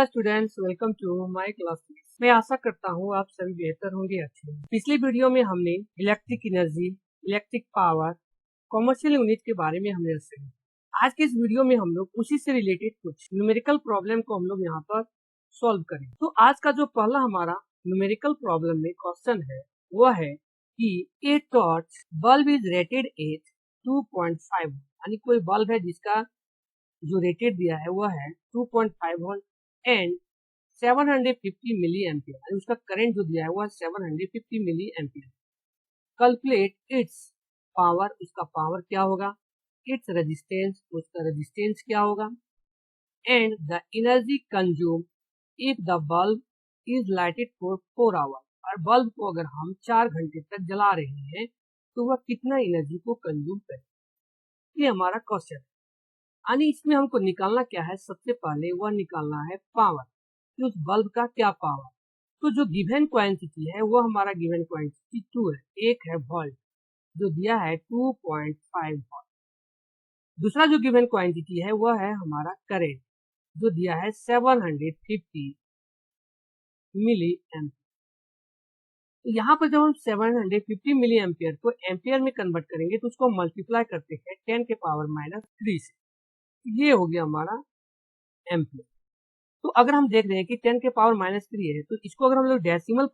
Hello students, welcome to my class. मैं आशा करता हूँ आप सभी बेहतर होंगे, अच्छे होंगे। पिछली वीडियो में हमने electric energy, electric power, commercial unit के बारे में हमने सीखा। आज के इस वीडियो में हम लोग उसी से रिलेटेड कुछ न्यूमेरिकल प्रॉब्लम को हम लोग यहाँ पर सॉल्व करें। तो आज का जो पहला हमारा न्यूमेरिकल प्रॉब्लम में क्वेश्चन है वह है कि a torch bulb is rated eight 2.5, यानी कोई बल्ब है जिसका जो रेटेड दिया है वह है 2.5 वोल्ट एंड 750 मिली एम्पियर, उसका करंट जो दिया है वह 750 milli ampere. Calculate its power, उसका पावर क्या होगा, इट्स रेजिस्टेंस, उसका रेजिस्टेंस क्या होगा, and the energy consume if the bulb is lighted for 4 hour. और बल्ब को अगर हम 4 घंटे तक जला रहे हैं तो वह कितना एनर्जी को कंज्यूम करे। ये हमारा क्वेश्चन है। यानी इसमें हमको निकालना क्या है, सबसे पहले वह निकालना है पावर, कि उस बल्ब का क्या पावर। तो जो गिवन क्वांटिटी है वह हमारा गिवन क्वांटिटी 2 है, एक है वोल्ट जो दिया है 2.5 वोल्ट। दूसरा जो गिवन क्वांटिटी है वह है हमारा करंट जो दिया है 750 मिली एम्पियर। तो यहाँ पर जब हम 750 मिली एम्पियर को एम्पियर में कन्वर्ट करेंगे तो उसको मल्टीप्लाई करते हैं 10 के पावर -3 से, ये हो गया हमारा एम्पियर। तो अगर हम देख रहे हैं कि 10 के पावर -3 है तो इसको अगर हम लोग डेसिमल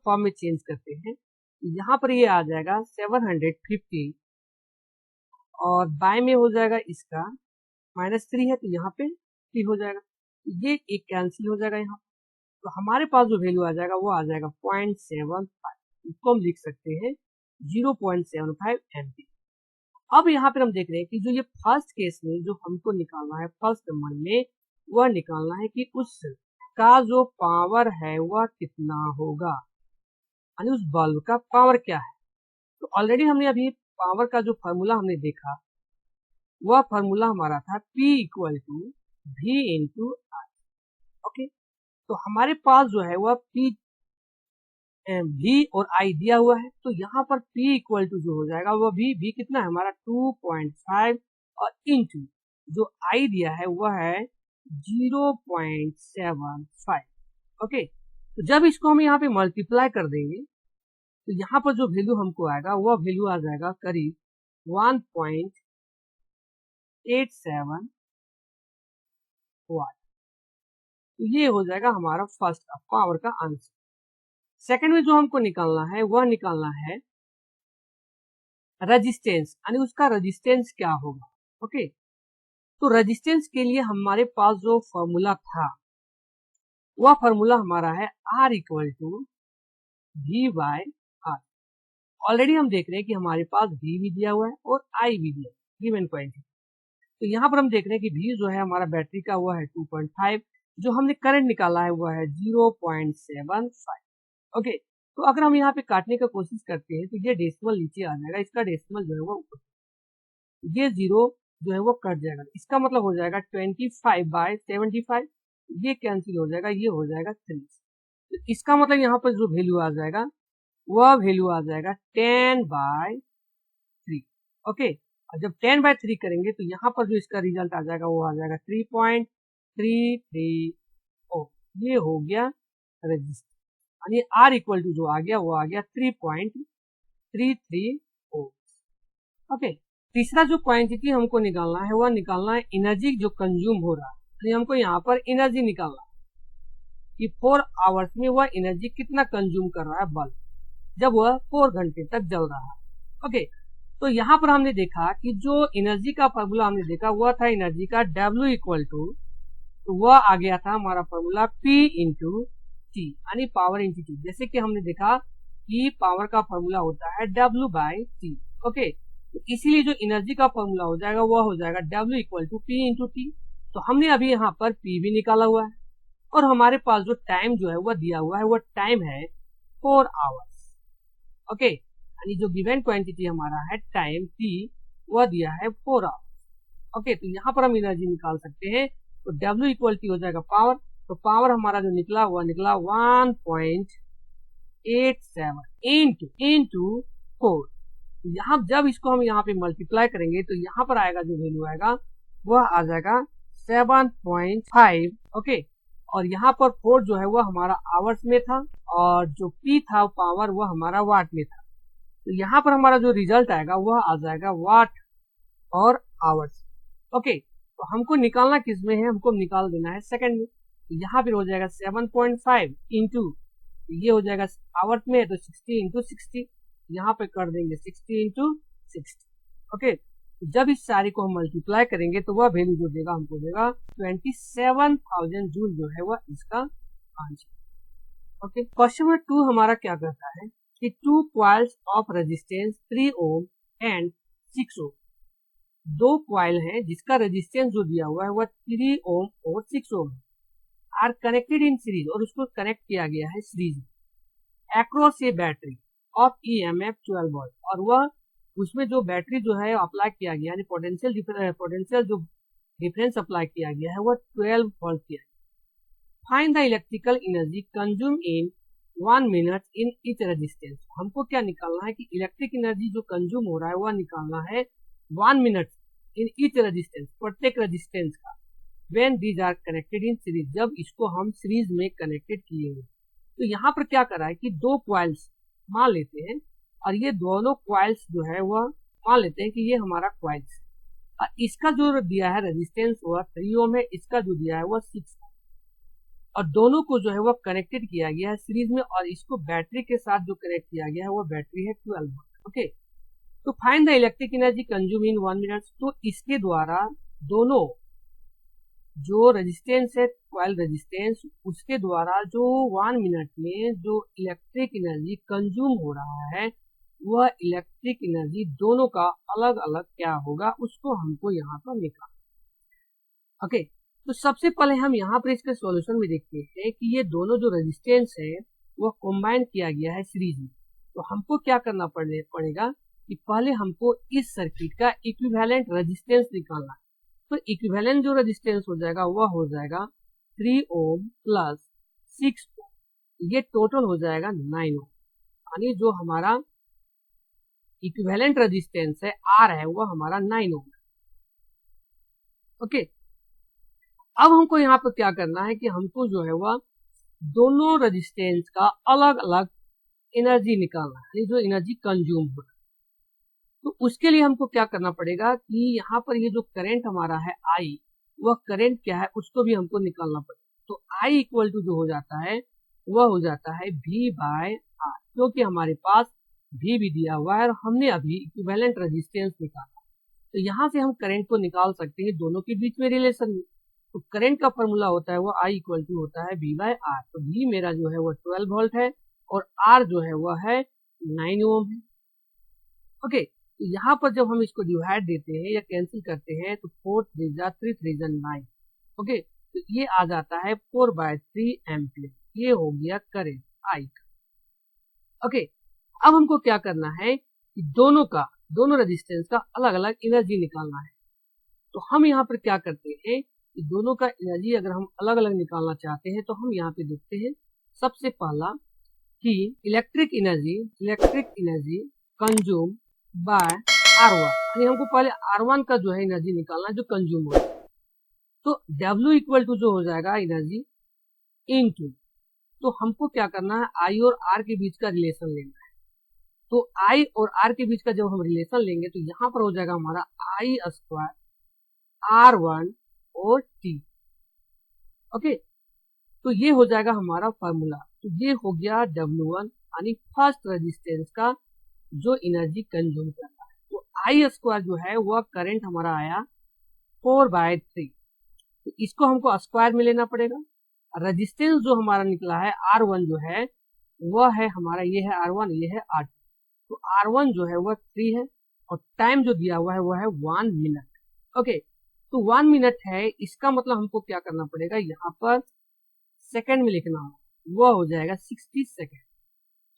फॉर्म में चेंज करते हैं तो यहाँ पर ये आ जाएगा 750 और बाय में हो जाएगा इसका -3 है तो यहाँ पे 3 हो जाएगा, ये एक कैंसिल हो जाएगा यहाँ। तो हमारे पास जो वैल्यू आ जाएगा वो आ जाएगा 0.75, इसको हम लिख सकते हैं 0.75 एम्पियर। अब यहाँ पर हम देख रहे हैं कि जो ये फर्स्ट केस में जो हमको निकालना है, फर्स्ट नंबर में वह निकालना है कि उस का जो पावर है वह कितना होगा, यानी उस बल्ब का पावर क्या है। तो ऑलरेडी हमने अभी पावर का जो फॉर्मूला हमने देखा वह फॉर्मूला हमारा था P = V × I। ओके, तो हमारे पास जो है वह P V और I दिया हुआ है, तो यहाँ पर P = जो हो जाएगा वह V कितना है हमारा 2.5 और इंटू जो I दिया है वह है 0.75। ओके, तो जब इसको हम यहाँ पे मल्टीप्लाई कर देंगे तो यहाँ पर जो वैल्यू हमको आएगा वह वैल्यू आ जाएगा करीब 1.87 वाट। तो ये हो जाएगा हमारा फर्स्ट पावर का आंसर। सेकंड में जो हमको निकालना है वह निकालना है रेजिस्टेंस, यानी उसका रेजिस्टेंस क्या होगा। ओके, तो रेजिस्टेंस के लिए हमारे पास जो फॉर्मूला था वह फॉर्मूला हमारा है R = V/R। ऑलरेडी हम देख रहे हैं कि हमारे पास V भी दिया हुआ है और I भी दिया है, गिवन क्वांटिटी। तो यहाँ पर हम देख रहे हैं कि V जो है हमारा बैटरी का हुआ है 2.5, जो हमने करंट निकाला है वह है 0.75। ओके, तो अगर हम यहाँ पे काटने का कोशिश करते हैं तो ये डेसिमल नीचे आ जाएगा, इसका डेसिमल जो है वो ऊपर, ये 0 जो है वो कट जाएगा, इसका मतलब हो जाएगा 25/75, ये कैंसिल हो जाएगा, ये हो जाएगा 3। तो इसका मतलब यहाँ पर जो वैल्यू आ जाएगा वह वैल्यू आ जाएगा 10/3। ओके, और जब 10/3 करेंगे तो यहाँ पर जो इसका रिजल्ट आ जाएगा वो आ जाएगा 3.330। ये हो गया रेजिस्टेंस, यानी R = जो आ गया वो आ गया 3.330। ओके, तीसरा जो क्वांटिटी हमको निकालना है वह निकालना है एनर्जी जो कंज्यूम हो रहा है, यानी हमको यहाँ पर एनर्जी निकालना है कि 4 आवर्स में वह एनर्जी कितना कंज्यूम कर रहा है बल्ब जब वह 4 घंटे तक जल रहा है। ओके, तो यहाँ पर हमने देखा कि जो एनर्जी का फॉर्मूला हमने देखा वह था एनर्जी का W = तो वह आ गया था हमारा फॉर्मूला P × T, यानी पावर × T। जैसे कि हमने देखा कि पावर का फॉर्मूला होता है W/T। ओके, तो इसीलिए जो एनर्जी का फॉर्मूला हो जाएगा वह हो जाएगा W = P × T। तो हमने अभी यहाँ पर P भी निकाला हुआ है और हमारे पास जो टाइम जो है वह दिया हुआ है वह टाइम है 4 आवर्स। ओके, यानी जो गिवन क्वांटिटी हमारा है टाइम T वह दिया है 4 आवर्स। ओके, तो यहाँ पर हम एनर्जी निकाल सकते हैं, तो W = हो जाएगा पावर, तो पावर हमारा जो निकला वह निकला 1.87 इंटू 4। यहाँ जब इसको हम यहाँ पे मल्टीप्लाई करेंगे तो यहाँ पर आएगा जो वैल्यू आएगा वह आ जाएगा 7.5। ओके, और यहाँ पर 4 जो है वह हमारा आवर्स में था और जो P था पावर वह हमारा वाट में था। तो यहाँ पर हमारा जो रिजल्ट आएगा वह आ जाएगा वाट और आवर्स। ओके, तो हमको निकालना किस में है, हमको निकाल देना है सेकंड में। तो यहाँ पर हो जाएगा 7.5 इंटू, ये हो जाएगा आवर्स में तो 60 इंटू 60, यहाँ पे कर देंगे 60 इंटू 60। ओके, जब इस सारे को हम मल्टीप्लाई करेंगे तो वह वैल्यू जो देगा हमको देगा 27,000 जूल जो है वह इसका आंसर। ओके, क्वेश्चन नंबर 2 हमारा क्या कहता है कि 2 coils of resistance 3 ohm and 6 ohm, 2 coil है जिसका रेजिस्टेंस जो दिया हुआ है वह 3 ओम और 6 ओम आर कनेक्टेड इन सीरीज, और उसको कनेक्ट किया गया है series across A battery of EMF 12 volt, और वह उसमें जो बैटरी जो है अप्लाई किया गया यानी पोटेंशियल जो डिफरेंस अप्लाई किया गया है वह 12 वोल्ट किया। Find the electrical energy consume in 1 minute in each resistance, हमको क्या निकालना है कि इलेक्ट्रिक एनर्जी जो कंज्यूम हो रहा है वह निकालना है 1 मिनट इन ईच रेजिस्टेंस, प्रत्येक रेजिस्टेंस का, when these are connected in series, जब इसको हम सीरीज में कनेक्टेड किए हैं। तो यहाँ पर क्या करा है कि 2 कॉइल्स मान लेते हैं और ये दोनों कॉइल्स जो है वह मान लेते हैं कि ये हमारा कॉइल्स, और इसका जो दिया है रेजिस्टेंस वह 3 ओम है, इसका जो दिया है वह 6 है, और दोनों को जो है वह कनेक्टेड किया गया है सीरीज में, और इसको बैटरी के साथ जो कनेक्ट किया गया है वह बैटरी है 12 वोल्ट। ओके, तो find the electric energy consume in 1 minute, तो इसके द्वारा दोनों जो रेजिस्टेंस है कॉइल रेजिस्टेंस उसके द्वारा जो 1 मिनट में जो इलेक्ट्रिक एनर्जी कंज्यूम हो रहा है वह इलेक्ट्रिक एनर्जी दोनों का अलग अलग क्या होगा उसको हमको यहाँ पर निकालना। ओके, तो सबसे पहले हम यहाँ पर इसके सॉल्यूशन में देखते हैं कि ये दोनों जो रेजिस्टेंस है वह कंबाइन किया गया है सीरीज में। तो हमको क्या करना पड़ेगा कि पहले हमको इस सर्किट का इक्विवेलेंट रेजिस्टेंस निकालना है। तो इक्विवेलेंट जो रेजिस्टेंस हो जाएगा वह हो जाएगा 3 ओम प्लस 6 ओम, ये टोटल हो जाएगा 9 ओम, यानी जो हमारा इक्विवेलेंट रेजिस्टेंस है R है वह हमारा 9 ओम है। ओके, अब हमको यहाँ पर क्या करना है कि हमको जो है वह दोनों रेजिस्टेंस का अलग अलग एनर्जी निकालना है, जो एनर्जी कंज्यूम हो। तो उसके लिए हमको क्या करना पड़ेगा कि यहाँ पर ये जो करंट हमारा है I, वह करंट क्या है उसको भी हमको निकालना पड़ेगा। तो I इक्वल टू जो हो जाता है वह हो जाता है V बाय R, क्योंकि हमारे पास V भी दिया हुआ है और हमने अभी इक्विवेलेंट रेजिस्टेंस निकाला। तो यहाँ से हम करंट को निकाल सकते हैं दोनों के बीच में रिलेशन में। तो करंट का फॉर्मूला होता है वो I इक्वल टू होता है V बाय R। तो V मेरा जो है वह 12 वोल्ट है और R जो है वह है 9 ओम है। ओके, तो यहाँ पर जब हम इसको डिवाइड देते हैं या कैंसिल करते हैं तो 4 3 जा 3 3 जा 9। ओके, तो ये आ जाता है 4/3 एम्पियर, ये हो गया करंट I का। ओके, अब हमको क्या करना है कि दोनों रेजिस्टेंस का अलग अलग एनर्जी निकालना है। तो हम यहाँ पर क्या करते हैं कि दोनों का एनर्जी अगर हम अलग अलग निकालना चाहते हैं तो हम यहाँ पे देखते हैं सबसे पहला कि electric energy consume by R1, यानी हमको पहले R1 का जो है एनर्जी निकालना है जो कंज्यूम हो। तो W इक्वल टू जो हो जाएगा एनर्जी इनटू, तो हमको क्या करना है I और R के बीच का रिलेशन लेना है। तो I और R के बीच का जब हम रिलेशन लेंगे तो यहाँ पर हो जाएगा हमारा I स्क्वायर R1 और T। ओके, तो ये हो जाएगा हमारा फॉर्मूला। तो ये हो गया W1 यानी फर्स्ट रेजिस्टेंस का जो एनर्जी कंज्यूम करता है। तो I स्क्वायर जो है वह करंट हमारा आया 4/3, तो इसको हमको स्क्वायर में लेना पड़ेगा। रेजिस्टेंस जो हमारा निकला है R1 जो है वह है हमारा, ये है R1 ये है R2। तो R1 जो है वह 3 है और टाइम जो दिया हुआ है वह है 1 मिनट। ओके, तो 1 मिनट है, इसका मतलब हमको क्या करना पड़ेगा यहाँ पर सेकंड में लिखना होगा, वह हो जाएगा 60 सेकंड।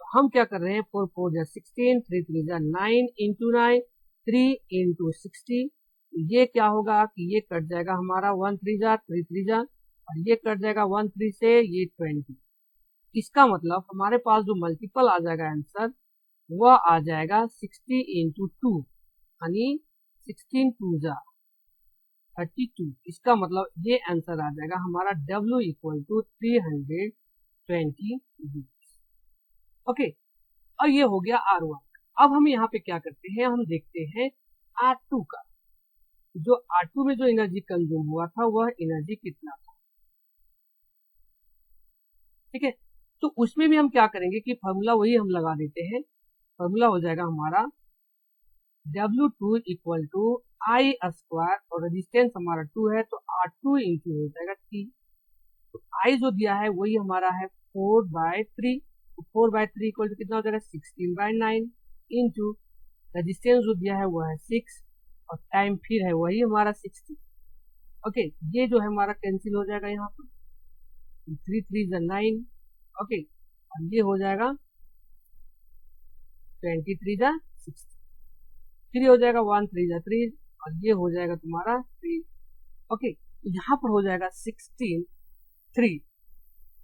तो हम क्या कर रहे हैं 4 4 जा 16 3 3 जा 9 इंटू 9 3 इंटू 60, ये क्या होगा कि ये कट जाएगा हमारा 1 3 जा 3 3 जा, और ये कट जाएगा 1 3 से ये 20। इसका मतलब हमारे पास जो मल्टीपल आ जाएगा आंसर वह आ जाएगा 60 इंटू 2, यानी 16 2 जा 32। इसका मतलब ये आंसर आ जाएगा हमारा W equal to 320 joule. Okay, और ये हो गया R1। अब हम यहाँ पे क्या करते हैं, हम देखते हैं R2 का। जो R2 में जो एनर्जी कंज्यूम हुआ था वह एनर्जी कितना था। ठीक है, तो उसमें भी हम क्या करेंगे कि फॉर्मूला वही हम लगा देते हैं। फॉर्मूला हो जाएगा हमारा W2 equal to I square, और रेजिस्टेंस हमारा 2 है तो R2 इंटू हो जाएगा 3। तो I जो दिया है वही हमारा है 4/3। तो 4/3 इक्वल टू कितना हो जाएगा 16/9 इंटू रेजिस्टेंस जो दिया है वह है 6, और टाइम फिर है वही हमारा 60। ओके, ये जो है हमारा कैंसिल हो जाएगा यहाँ पर, 3 3 9। ओके, और ये हो जाएगा 23 जा 60, फिर हो जाएगा 1 3 जा 3, और ये हो जाएगा तुम्हारा 3। ओके, तो यहाँ पर हो जाएगा 16 3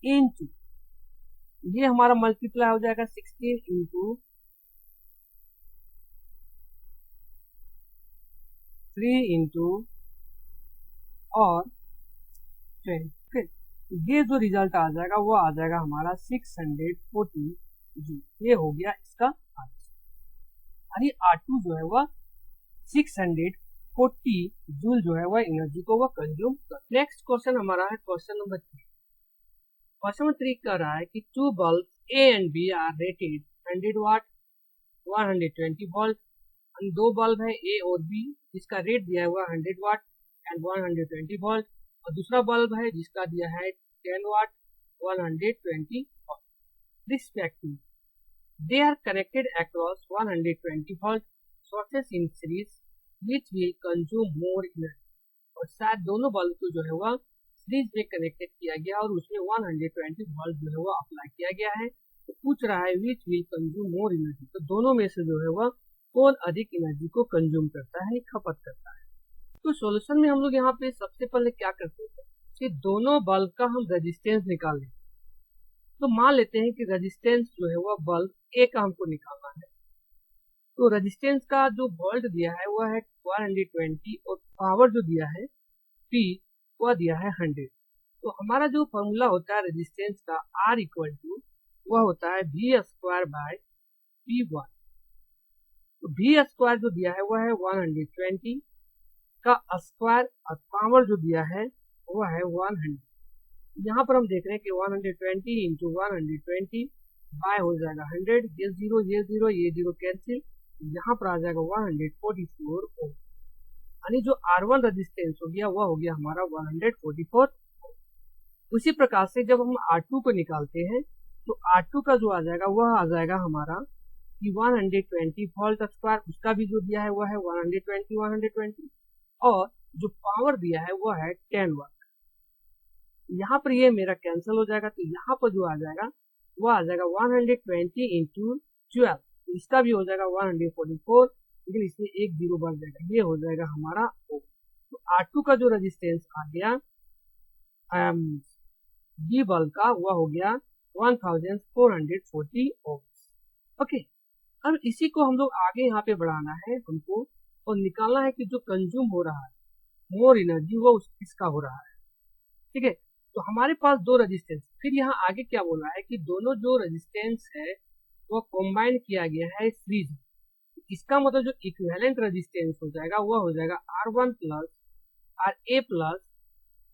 इंटू, ये हमारा मल्टीप्लाई हो जाएगा 16 इंटू 3 इंटू और 20। फिर ये जो रिजल्ट आ जाएगा वो आ जाएगा हमारा 640 जूल। ये हो गया इसका आंसर। यानी R2 जो है वह 640 जूल जो है वह एनर्जी को वह कंज्यूम कर। नेक्स्ट क्वेश्चन हमारा है क्वेश्चन नंबर 3। क्वेश्चन नंबर 3 कह रहा है कि 2 bulb A and B are rated 100 watt 120 volt, और 2 बल्ब है A और B जिसका रेट दिया हुआ 100 वाट एंड 120 वोल्ट, और दूसरा बल्ब है जिसका दिया है 10 watt 120 volt respectively. They are connected across 120 volt sources in series which will consume more energy. और शायद दोनों बल्ब को जो है वह सीरीज में कनेक्टेड किया गया और उसमें 120 वोल्ट जो है वह अप्लाई किया गया है। तो पूछ रहा है विच विल कंज्यूम मोर एनर्जी, तो दोनों में से जो है वह कौन अधिक एनर्जी को कंज्यूम करता है, खपत करता है। तो सॉल्यूशन में हम लोग यहाँ पे सबसे पहले क्या करते हैं कि दोनों बल्ब का हम रेजिस्टेंस निकाल लेते हैं। तो मान लेते हैं कि रेजिस्टेंस जो है वह बल्ब ए का हमको निकालना है। तो रेजिस्टेंस का जो वोल्ट दिया है वह है 120, और पावर जो दिया है P वह दिया है 100। तो हमारा जो फॉर्मूला होता है रेजिस्टेंस का R इक्वल टू वह होता है V स्क्वायर बाय P1। तो V स्क्वायर जो दिया है वह है 120 का स्क्वायर, और पावर जो दिया है वह है 100। यहाँ पर हम देख रहे हैं कि 120 इंटू 120 बाय हो जाएगा 100, ये जीरो ये जीरो ये जीरो कैंसिल, यहाँ पर आ जाएगा 144 ओम। यानी जो R1 रेजिस्टेंस हो गया वह हो गया हमारा 144 ओम। उसी प्रकार से जब हम R2 को निकालते हैं तो R2 का जो आ जाएगा वह आ जाएगा हमारा कि 120 वोल्ट स्क्वायर, उसका भी जो दिया है वह है 120, और जो पावर दिया है वह है 10 वाट। यहाँ पर ये मेरा कैंसिल हो जाएगा, तो यहाँ पर जो आ जाएगा वो आ जाएगा 120 इंटू 12, इसका भी हो जाएगा 144, लेकिन इसमें एक जीरो बढ़ जाएगा, ये हो जाएगा हमारा ओम। तो R2 का जो रेजिस्टेंस आ गया B बल्ब का वह हो गया 1440 ओम। ओके, अब इसी को हम लोग आगे यहाँ पे बढ़ाना है हमको, और निकालना है कि जो कंज्यूम हो रहा है मोर एनर्जी वो किसका हो रहा है। ठीक है, तो हमारे पास दो रेजिस्टेंस, फिर यहाँ आगे क्या बोला है कि दोनों जो रेजिस्टेंस है वो कंबाइन किया गया है सीरीज। इसका मतलब जो इक्विवेलेंट रेजिस्टेंस हो जाएगा वह हो जाएगा R1 plus RA plus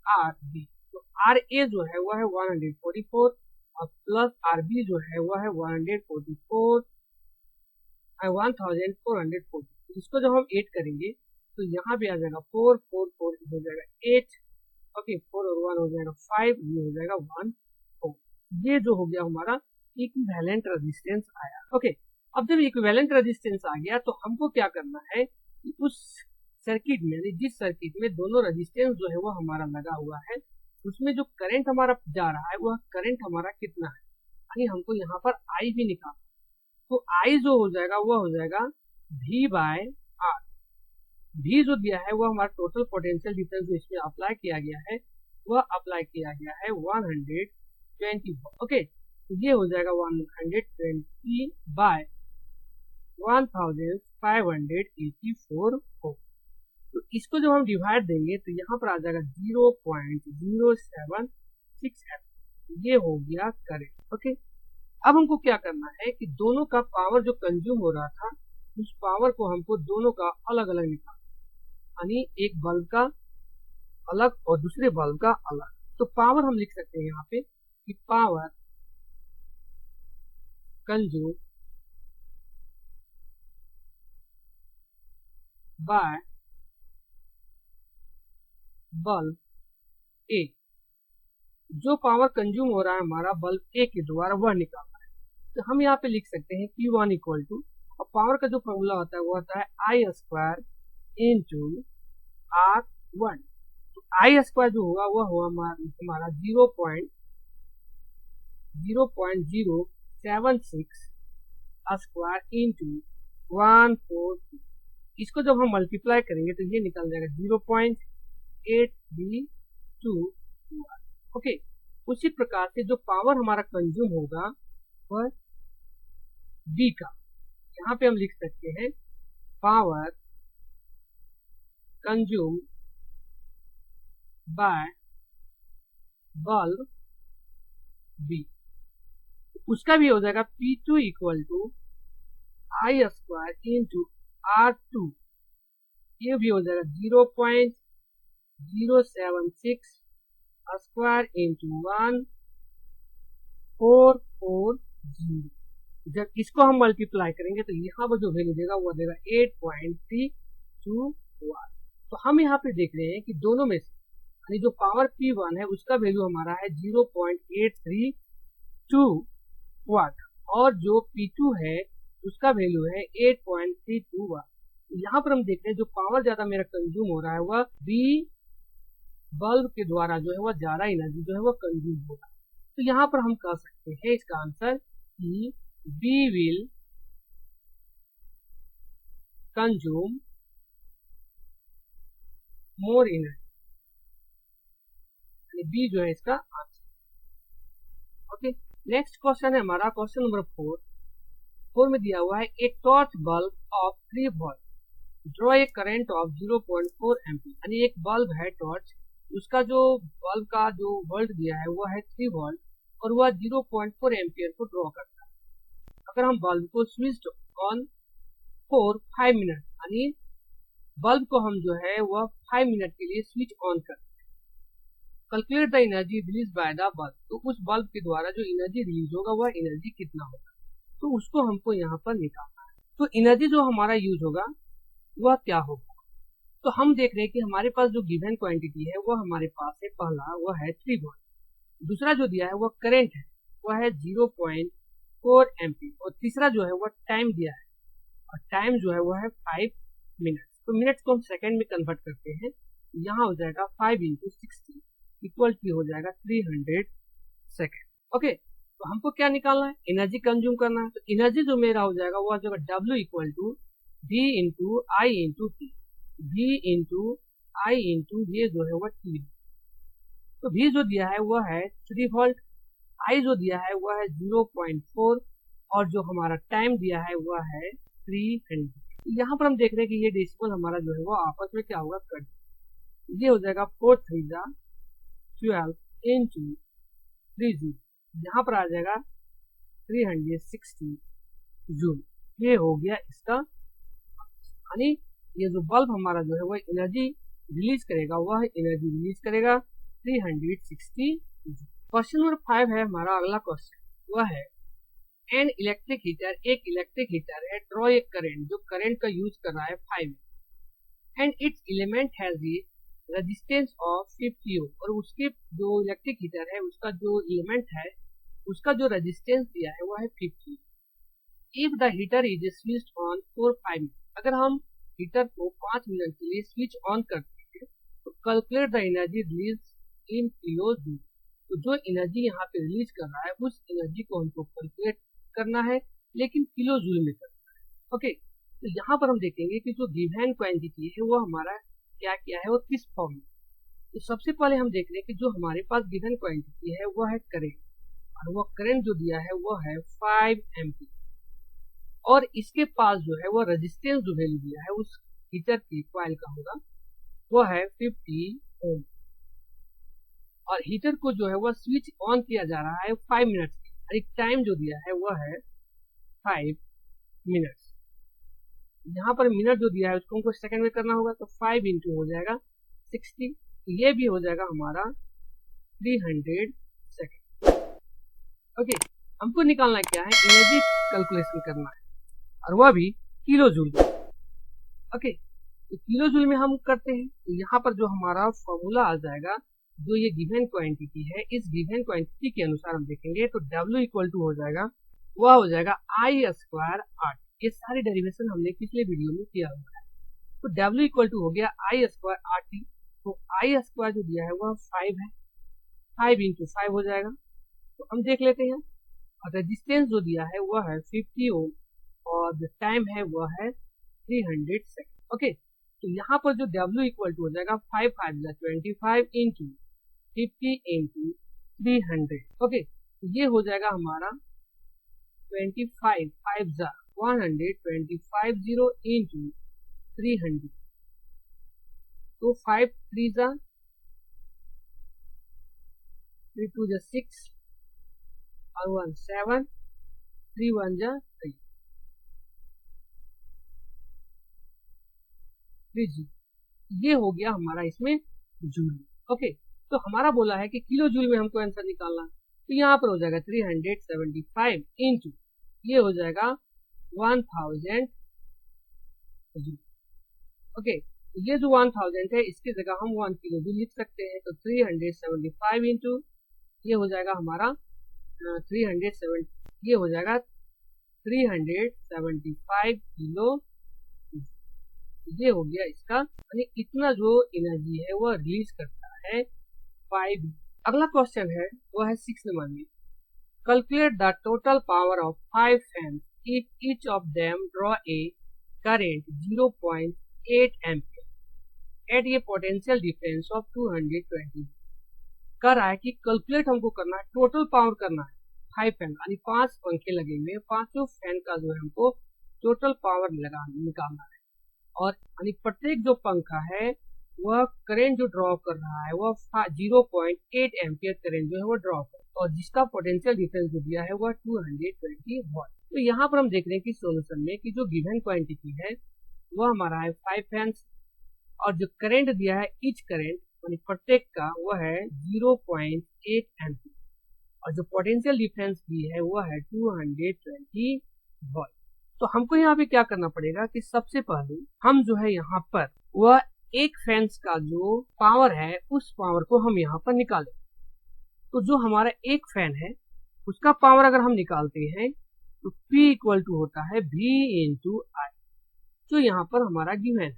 RB। तो RA जो है वह है 144, और प्लस RB जो है वह है 1440। इसको जब हम 8 करेंगे तो यहाँ पे आ जाएगा 4 4 4 हो जाएगा 8। ओके, 4 और 1 हो जाएगा 5, ये हो जाएगा 1 4। ये जो हो गया हमारा इक्विवेलेंट रेजिस्टेंस आया। ओके, अब जब इक्विवेलेंट रेजिस्टेंस आ गया तो हमको क्या करना है कि उस सर्किट में, यानी जिस सर्किट में दोनों रेजिस्टेंस जो है वो हमारा लगा हुआ है, उसमें जो करंट हमारा जा रहा है वह करंट हमारा कितना है, यानी हमको यहाँ पर I भी निकालना। तो I जो हो जाएगा वह हो जाएगा V बाय R। V जो दिया है वह हमारा टोटल पोटेंशियल डिफरेंस जो इसमें अप्लाई किया गया है वह अप्लाई किया गया है 120। ओके, तो ये हो जाएगा 120 बाय 1584 ओम। तो इसको जब हम डिवाइड देंगे तो यहाँ पर आ जाएगा 0.0767, ये हो गया करंट। ओके, अब हमको क्या करना है कि दोनों का पावर जो कंज्यूम हो रहा था उस पावर को हमको दोनों का अलग अलग निकालना, यानी एक बल्ब का अलग और दूसरे बल्ब का अलग। तो पावर हम लिख सकते हैं यहाँ पे कि पावर कंज्यूम बाय बल्ब ए, जो पावर कंज्यूम हो रहा है हमारा बल्ब ए के द्वारा वह निकालना है। तो हम यहाँ पे लिख सकते हैं P1 इक्वल टू, और पावर का जो फॉर्मूला होता है वो होता है I स्क्वायर इंटू R1। तो I स्क्वायर जो होगा वह होगा हमारा 0.076 स्क्वायर इंटू 142। इसको जब हम मल्टीप्लाई करेंगे तो ये निकल जाएगा 0.832। ओके, उसी प्रकार से जो पावर हमारा कंज्यूम होगा वह बी का, यहाँ पे हम लिख सकते हैं power consume by bulb B, उसका भी हो जाएगा P2 equal to I square into R2, ये भी हो जाएगा 0.076 स्क्वायर इंटू 1440। जब इसको हम मल्टीप्लाई करेंगे तो यहाँ पर जो वैल्यू देगा वो देगा 8.321। तो हम यहाँ पे देख रहे हैं कि दोनों में से यानी जो पावर P1 है उसका वैल्यू हमारा है 0.832 वाट, और जो P2 है उसका वैल्यू है 8.32 वाट। यहाँ पर हम देख रहे हैं जो पावर ज्यादा मेरा कंज्यूम हो रहा है वह बी बल्ब के द्वारा जो है वह ज्यादा एनर्जी जो है वह कंज्यूम होगा। तो यहाँ पर हम कह सकते हैं इसका आंसर कि B will consume more energy, B जो है इसका आंसर। ओके, नेक्स्ट क्वेश्चन है हमारा क्वेश्चन नंबर 4 में दिया हुआ है a torch bulb of 3 volt draw a current of 0.4 ampere, यानी एक बल्ब है टॉर्च, उसका जो बल्ब का जो वोल्ट दिया है वो है 3 वोल्ट और वह 0.4 एम्पीयर को ड्रॉ करता है। अगर हम बल्ब को स्विच ऑन फॉर 5 मिनट, यानी बल्ब को हम जो है वह 5 मिनट के लिए स्विच ऑन करते हैं। Calculate the energy release by the bulb, तो उस बल्ब के द्वारा जो एनर्जी रिलीज होगा वह एनर्जी कितना होगा, तो उसको हमको यहाँ पर निकालना है। तो एनर्जी जो हमारा यूज होगा वह क्या होगा, तो हम देख रहे हैं कि हमारे पास जो गिवन क्वांटिटी है वह हमारे पास है, पहला वह है 3 वोल्ट, दूसरा जो दिया है वह करंट है वह है 0.4 एम्पीयर, और तीसरा जो है वह टाइम दिया है और टाइम जो है वह है 5 मिनट। तो मिनट्स को हम सेकंड में कन्वर्ट करते हैं, यहाँ हो जाएगा 5 इंटू 60 इक्वल टू हो जाएगा 300 सेकेंड। ओके, तो हमको क्या निकालना है, एनर्जी कंज्यूम करना है। तो एनर्जी जो मेरा हो जाएगा वो हो जाएगा W equal to V into I into T, V into I into ये जो है वह T। तो V जो दिया है वह है 3 वोल्ट, I जो दिया है वह है 0.4 और जो हमारा टाइम दिया है वह है 300। यहाँ पर हम देख रहे हैं कि ये डेसिमल हमारा जो है वो आपस में क्या होगा कट, ये हो जाएगा 4 3 12 इंटू 30, यहाँ पर आ जाएगा 360 जूल, ये हो गया इसका, यानी ये जो बल्ब हमारा जो है वह एनर्जी रिलीज करेगा वह एनर्जी रिलीज करेगा 360 जूल। क्वेश्चन नंबर 5 है हमारा अगला क्वेश्चन, वह है एन इलेक्ट्रिक हीटर, एक इलेक्ट्रिक हीटर है, ड्रॉ ए करंट, जो करंट का यूज कर रहा है 5 and it's element has a resistance of 50 ओम, और उसके जो इलेक्ट्रिक हीटर है उसका जो एलिमेंट है उसका जो रेजिस्टेंस दिया है वह है 50। If the heater is switched on for 5 minute, अगर हम हीटर को 5 मिनट के लिए स्विच ऑन करते हैं तो calculate the energy release in kilo joule, तो जो एनर्जी यहाँ पे रिलीज कर रहा है उस एनर्जी को हमको कैलकुलेट करना है, लेकिन किलो जूल में करना है। ओके, तो यहाँ पर हम देखेंगे कि जो गिवन क्वांटिटी है वो हमारा क्या किया है वो किस फॉर्म में। तो सबसे पहले हम देख रहे हैं कि जो हमारे पास गिवन क्वांटिटी है वो है करंट, और वो करंट जो दिया है वो है 5 एम्पीयर, और इसके पास जो है वो रेजिस्टेंस जो वैल्यू दिया है उस हीटर की कॉइल का होगा वो है 50 ओम, और हीटर को जो है वह स्विच ऑन किया जा रहा है 5 मिनट, और एक टाइम जो दिया है वह है 5 मिनट्स। यहाँ पर मिनट जो दिया है उसको हमको सेकंड में करना होगा, तो 5 इंटू हो जाएगा 60, ये भी हो जाएगा हमारा 300 सेकेंड। ओके, हमको निकालना क्या है, एनर्जी कैलकुलेशन करना है, और वह भी किलो जूल। ओके, तो किलो जूल में हम करते हैं, तो यहाँ पर जो हमारा फॉर्मूला आ जाएगा, जो ये गिवन क्वांटिटी है, इस गिवन क्वांटिटी के अनुसार हम देखेंगे तो W इक्वल टू हो जाएगा, वह हो जाएगा I स्क्वायर RT। ये सारी डेरिवेशन हमने पिछले वीडियो में किया हुआ है। तो W इक्वल टू हो गया I स्क्वायर RT, तो I स्क्वायर जो दिया है वह 5 है, 5 इंटू 5 हो जाएगा। तो हम देख लेते हैं, और रेजिस्टेंस जो दिया है वह है 50 ओम, और जो टाइम है वह है 300 सेकेंड। ओके, तो यहाँ पर जो W इक्वल टू हो जाएगा 5 5 25 इंटू 50 इंटू 300। ओके, तो ये हो जाएगा हमारा 25 5 जा 125 0 इंटू 300, तो 5 3 जा 3 2 जा 6 और 1 7 3 1 जा 3 जी, ये हो गया हमारा इसमें जूल। ओके, तो हमारा बोला है कि किलो जूल में हमको आंसर निकालना, तो यहाँ पर हो जाएगा 375 इंटू, ये हो जाएगा 1000 जूल। ओके, ये जो 1000 है इसकी जगह हम 1 किलो जूल लिख सकते हैं, तो 375 इंटू ये हो जाएगा हमारा 307, ये हो जाएगा 375 किलो, ये हो गया इसका, यानी इतना जो एनर्जी है वह रिलीज करता है 5। अगला क्वेश्चन है वो है 6 नंबर में, calculate the total power of 5 fans if each of them draw a current 0.8 ampere at a potential difference of 220। कर रहा है कि कैलकुलेट हमको करना है, टोटल पावर करना है 5 फैन, यानी 5 पंखे लगे हुए, पांचों फैन का जो है हमको टोटल पावर निकालना है, और यानी प्रत्येक जो पंखा है वह करंट जो ड्रॉ कर रहा है वह 0.8 एम्पियर करंट जो है वह ड्रॉ कर, और जिसका पोटेंशियल डिफरेंस जो दिया है वह 220 वॉट। तो यहाँ पर हम देख रहे हैं कि सॉल्यूशन में कि जो गिवन क्वांटिटी है वह हमारा है 5 फैंस, और जो करंट दिया है ईच करंट यानी प्रत्येक का वह है 0.8 एम्पियर, और जो पोटेंशियल डिफरेंस दी है वह है 220 वॉट। तो हमको यहाँ पे क्या करना पड़ेगा कि सबसे पहले हम जो है यहाँ पर वह एक फैंस का जो पावर है उस पावर को हम यहाँ पर निकालें। तो जो हमारा एक फैन है उसका पावर अगर हम निकालते हैं तो P इक्वल टू होता है V इंटू आई, जो यहाँ पर हमारा गिवन है।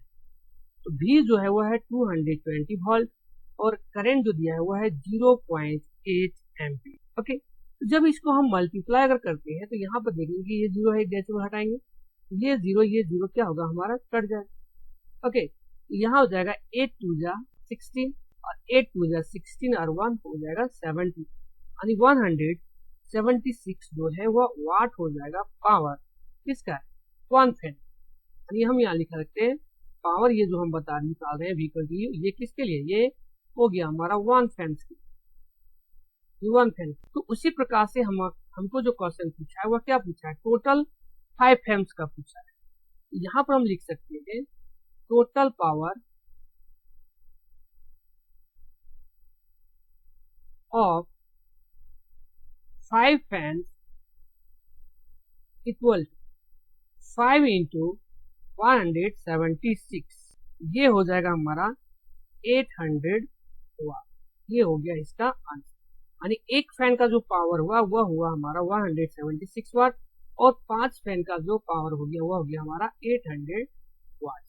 तो V जो है वह है 220 वोल्ट, और करंट जो दिया है वह है 0.8 एम्पियर। ओके, तो जब इसको हम मल्टीप्लाई अगर करते हैं तो यहाँ पर देखेंगे ये 0 है, डेसिमल हटाएंगे, ये 0 क्या होगा हमारा कट जाएगा। ओके, यहाँ हो जाएगा 8 2 जा 16, और 8 2 जा 16 और 1 हो जाएगा 70, यानी 176 जो है वह वाट हो जाएगा पावर किसका है, 1 फैन। यानी हम यहाँ लिख सकते हैं पावर, ये जो हम निकाल रहे हैं व्हीकल की, ये किसके लिए, ये हो गया हमारा 1 फैन के, 1 फैन। तो उसी प्रकार से हमको जो क्वेश्चन पूछा है वह क्या पूछा है, टोटल 5 फैन्स का पूछा है। यहाँ पर हम लिख सकते हैं total power of 5 fans equal to 5 into 176, ये हो जाएगा हमारा 800 वाट। ये हो गया इसका आंसर, यानी एक फैन का जो पावर हुआ वह हुआ हमारा 176 वाट, और 5 फैन का जो पावर हो गया वह हो गया हमारा 800 वाट।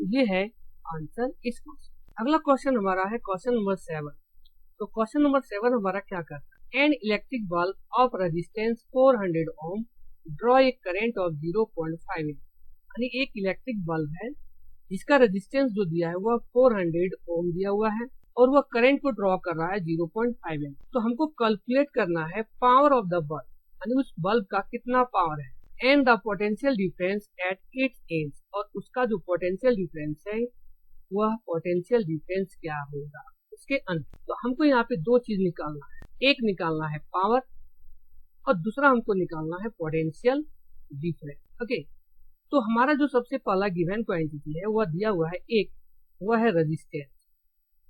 ये है आंसर इस क्वेश्चन। अगला क्वेश्चन हमारा है क्वेश्चन नंबर 7। तो क्वेश्चन नंबर 7 हमारा क्या करता है, an electric bulb of resistance 400 ohm draw a current of 0.5 ampere. यानी एक इलेक्ट्रिक बल्ब है जिसका रेजिस्टेंस जो दिया है वह 400 ओम दिया हुआ है, और वह करंट को ड्रॉ कर रहा है 0.5 एम्पियर। तो हमको कैलकुलेट करना है पावर ऑफ द बल्ब, यानी उस बल्ब का कितना पावर है, and the potential difference at its edge, और उसका जो पोटेंशियल डिफरेंस है वह पोटेंशियल डिफरेंस क्या होगा उसके अंत। तो हमको यहाँ पे दो चीज निकालना है, एक निकालना है पावर और दूसरा हमको निकालना है पोटेंशियल डिफरेंस। ओके, तो हमारा जो सबसे पहला गिवन क्वांटिटी है वह दिया हुआ है एक, वह है रेजिस्टेंस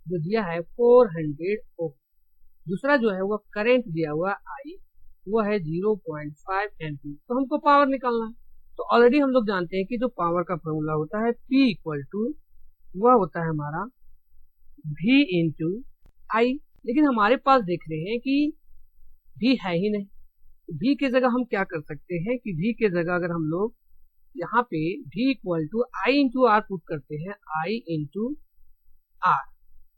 जो दिया है 400 ओम। दूसरा जो है वह करंट दिया हुआ आई, वह है 0.5 एम्पीयर। तो हमको पावर निकालना है। तो ऑलरेडी हम लोग जानते हैं कि जो पावर का फॉर्मूला होता है P इक्वल टू वह होता है हमारा V इंटू आई। लेकिन हमारे पास देख रहे हैं कि V है ही नहीं। V की जगह हम क्या कर सकते हैं कि V की जगह अगर हम लोग यहाँ पे V equal to I into R put करते हैं, आई इंटू आर,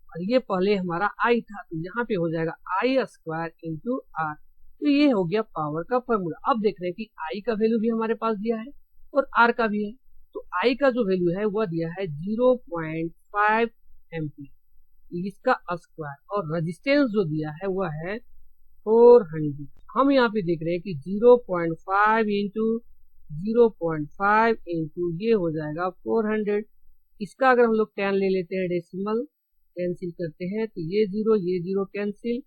और ये पहले हमारा आई था तो यहाँ पे हो जाएगा आई स्क्वायर इंटू आर। तो ये हो गया पावर का फॉर्मूला। अब देख रहे हैं कि आई का वैल्यू भी हमारे पास दिया है और आर का भी है। तो आई का जो वैल्यू है वह दिया है 0.5 एम्पीयर, इसका स्क्वायर, और रेजिस्टेंस जो दिया है वह है 400। हम यहाँ पे देख रहे हैं कि 0.5 इंटू 0.5 इंटू ये हो जाएगा 400। इसका अगर हम लोग 10 ले लेते हैं डेसिमल, कैंसिल करते हैं तो ये जीरो कैंसिल,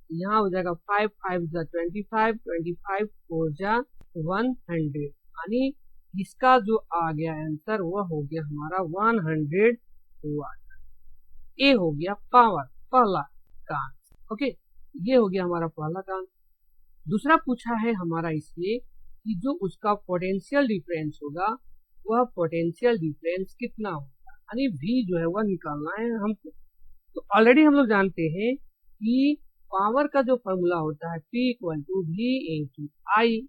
यहाँ हो जाएगा 5 5 जा 25, 25 4 जा 100, यानी इसका जो आ गया आंसर वह हो गया हमारा 100 वाट। ये हो गया पावर पहला का आंसर। ओके, ये हो गया हमारा पहला का आंसर। दूसरा पूछा है हमारा इसमें कि जो उसका पोटेंशियल डिफरेंस होगा वह पोटेंशियल डिफरेंस कितना होगा, यानी V जो है वह निकालना है हमको। तो ऑलरेडी हम लोग जानते हैं कि पावर का जो फॉर्मूला होता है P equal to V into I,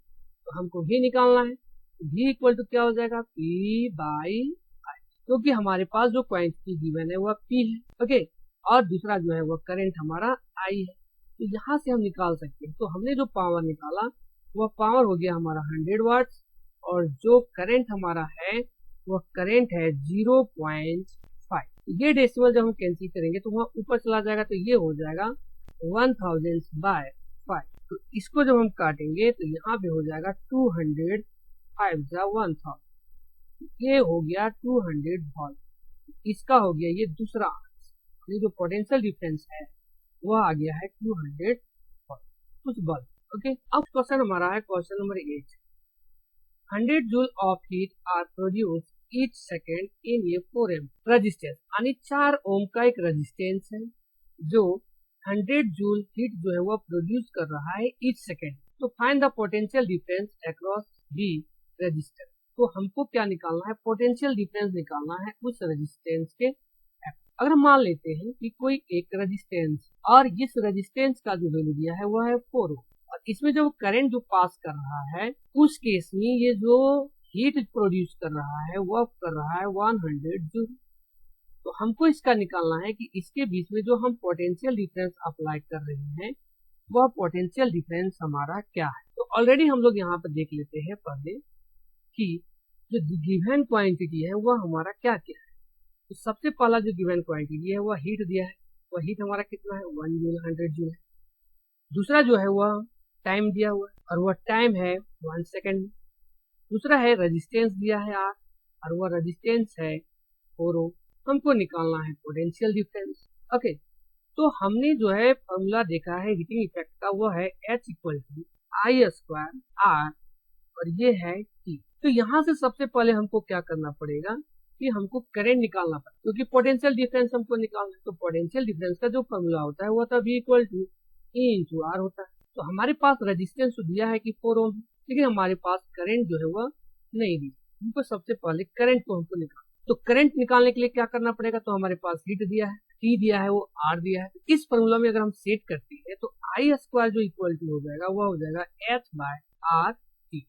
तो हमको V निकालना है। V इक्वल टू क्या हो जाएगा P बाई आई, क्योंकि हमारे पास जो क्वांटिटी गिवन है वह P है। ओके, और दूसरा जो है वह करंट हमारा I है, तो यहाँ से हम निकाल सकते हैं। तो हमने जो पावर निकाला वह पावर हो गया हमारा 100 वाट्स, और जो करंट हमारा है वह करंट है 0.5। ये डेसिमल जब हम कैंसिल करेंगे तो वहाँ ऊपर चला जाएगा, तो ये हो जाएगा 1000 बाय 5। तो इसको जब हम काटेंगे तो यहाँ पे हो जाएगा 200, 5 जा 1000, ये हो गया 200 वोल्ट। इसका हो गया ये दूसरा आंसर। ये जो पोटेंशियल डिफरेंस है वह आ गया है 200 वोल्ट, कुछ बल्ब। ओके, अब क्वेश्चन हमारा है question number 8। 100 joule of heat are produce each second in a 4 M resistance, यानी 4 ओम का एक रेजिस्टेंस है जो 100 जूल हीट जो है वह प्रोड्यूस कर रहा है ईच सेकेंड। तो find the potential difference across the resistance. तो हमको क्या निकालना है, पोटेंशियल डिफरेंस निकालना है उस रेजिस्टेंस के। अगर हम मान लेते हैं कि कोई एक रेजिस्टेंस और इस रेजिस्टेंस का जो वैल्यू दिया है वह है 4 ओम, और इसमें जो करंट जो पास कर रहा है उस केस में ये जो हीट प्रोड्यूस कर रहा है वह कर रहा है 100 जूल। तो हमको इसका निकालना है कि इसके बीच में जो हम पोटेंशियल डिफरेंस अप्लाई कर रहे हैं वह पोटेंशियल डिफरेंस हमारा क्या है। तो ऑलरेडी हम लोग यहाँ पर देख लेते हैं पहले कि जो गिवन क्वांटिटी है वह हमारा क्या क्या है। तो सबसे पहला जो गिवन क्वांटिटी है वह हीट दिया है, वह हीट हमारा कितना है 1 जूल 100 जूल है। दूसरा जो है वह टाइम दिया हुआ है और वह टाइम है 1 सेकेंड। दूसरा है रेजिस्टेंस दिया है R और वह रेजिस्टेंस है 4 ओम। हमको निकालना है पोटेंशियल डिफरेंस। ओके, तो हमने जो है फॉर्मूला देखा है हीटिंग इफेक्ट का, वो है H equal to I square R और ये है T। तो यहाँ से सबसे पहले हमको क्या करना पड़ेगा कि हमको करंट निकालना पड़ेगा, क्योंकि पोटेंशियल डिफरेंस हमको निकालना है। तो पोटेंशियल डिफरेंस का जो फॉर्मूला होता है वो था V equal to E into R होता है। तो हमारे पास रेजिस्टेंस तो दिया है कि 4 ओम, लेकिन हमारे पास करंट जो है वह नहीं दी। हमको सबसे पहले करंट को हमको निकालना। तो करंट निकालने के लिए क्या करना पड़ेगा, तो हमारे पास हीट दिया है, T दिया है, वो R दिया है। इस फॉर्मूला में अगर हम सेट करते हैं तो आई स्क्वायर जो इक्वल टू हो जाएगा वह हो जाएगा H बाय R T।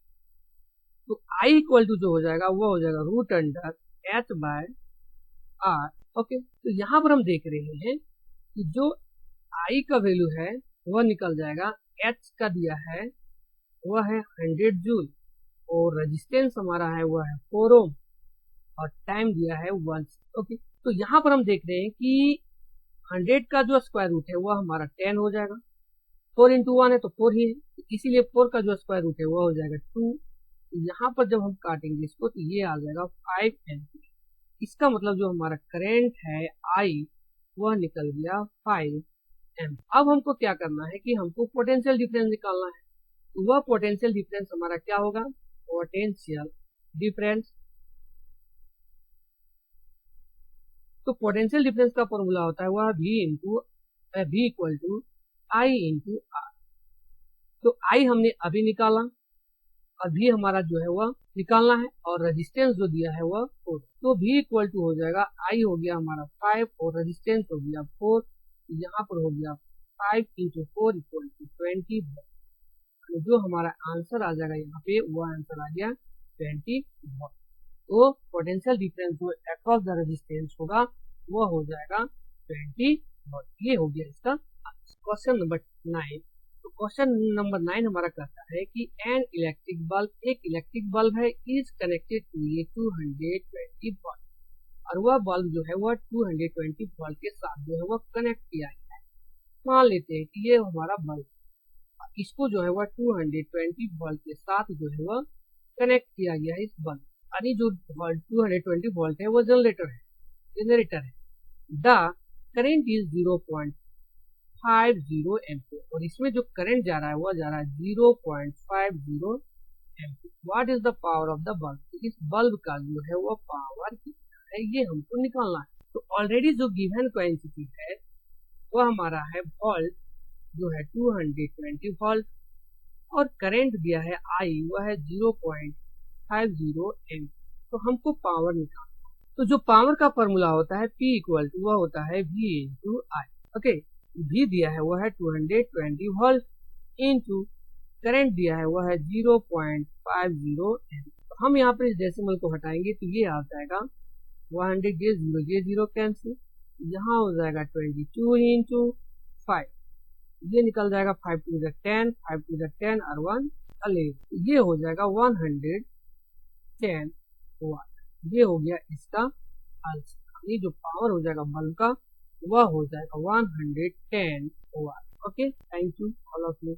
तो आई इक्वल टू जो हो जाएगा वह हो जाएगा root under H by R। Okay, तो यहाँ पर हम देख रहे हैं कि जो आई का वैल्यू है वह निकल जाएगा, H का दिया है वह है 100 जूल और रेजिस्टेंस हमारा है वह है 4 ओम और टाइम दिया है 1। ओके, तो यहाँ पर हम देख रहे हैं कि 100 का जो स्क्वायर रूट है वह हमारा 10 हो जाएगा, 4 इंटू 1 है तो 4 ही है, इसीलिए 4 का जो स्क्वायर रूट है वह हो जाएगा 2। यहाँ पर जब हम काटेंगे इसको तो ये आ जाएगा 5 एम्पीयर। इसका मतलब जो हमारा करंट है I वह निकल गया 5 एम्प। अब हमको क्या करना है कि हमको पोटेंशियल डिफरेंस निकालना है। तो वह पोटेंशियल डिफरेंस हमारा क्या होगा, पोटेंशियल डिफरेंस। तो पोटेंशियल डिफरेंस का फॉर्मूला होता है वह V equal to I into R. तो I हमने अभी निकाला और V हमारा जो है वह निकालना है और रेजिस्टेंस जो दिया है वह 4। तो V इक्वल टू हो जाएगा I हो गया हमारा 5 और रेजिस्टेंस हो गया 4। यहाँ पर हो गया 5 इंटू 4 इक्वल टू 20 वोल्ट। तो जो हमारा आंसर आ जाएगा यहाँ पे वो आंसर आ गया 20 वोल्ट। तो पोटेंशियल डिफरेंस जो अक्रॉस द रेजिस्टेंस होगा वो हो जाएगा 20 वोल्ट। ये हो गया इसका क्वेश्चन नंबर 9। तो क्वेश्चन नंबर 9 हमारा कहता है कि एन इलेक्ट्रिक बल्ब, एक इलेक्ट्रिक बल्ब है, इज कनेक्टेड टू ये 220 वोल्ट और वह बल्ब जो है वह 220 वोल्ट के साथ जो है वह कनेक्ट किया गया है। मान लेते हैं कि ये हमारा बल्ब, इसको जो है वह 220 वोल्ट के साथ जो है वह कनेक्ट किया गया है इस बल्ब। यानी जो 220 वोल्ट है वो जनरेटर है। द करेंट इज 0.50 एम्पीयर और इसमें जो करंट जा रहा है वह जा रहा है 0.50 ampere. What is the power of the bulb, इस बल्ब का जो है वह पावर कितना है ये हमको निकालना है। तो ऑलरेडी जो गिवन क्वांटिटी है वह हमारा है वोल्ट जो है 220 वोल्ट और करंट दिया है I वह है 0.50 एम्पीयर। तो हमको पावर निकालना है। तो जो पावर का फॉर्मूला होता है P इक्वल टू वह होता है V इंटू आई। ओके, V दिया है वह है 220 वोल्ट इंटू करंट दिया है वह है 0.50 एम्पीयर। तो हम यहाँ पर इस डेसिमल को हटाएंगे तो ये आ जाएगा 100 ये 0 कैंसिल, यहाँ हो जाएगा 22 इंटू 5, ये निकल जाएगा 5 टू द 10, 5 टू द 10 और 1 11, ये हो जाएगा 110 वाट। ये हो गया इसका आंसर, यानी जो पावर हो जाएगा बल्ब का वह हो जाएगा 110 watt. Okay, thank you all of you.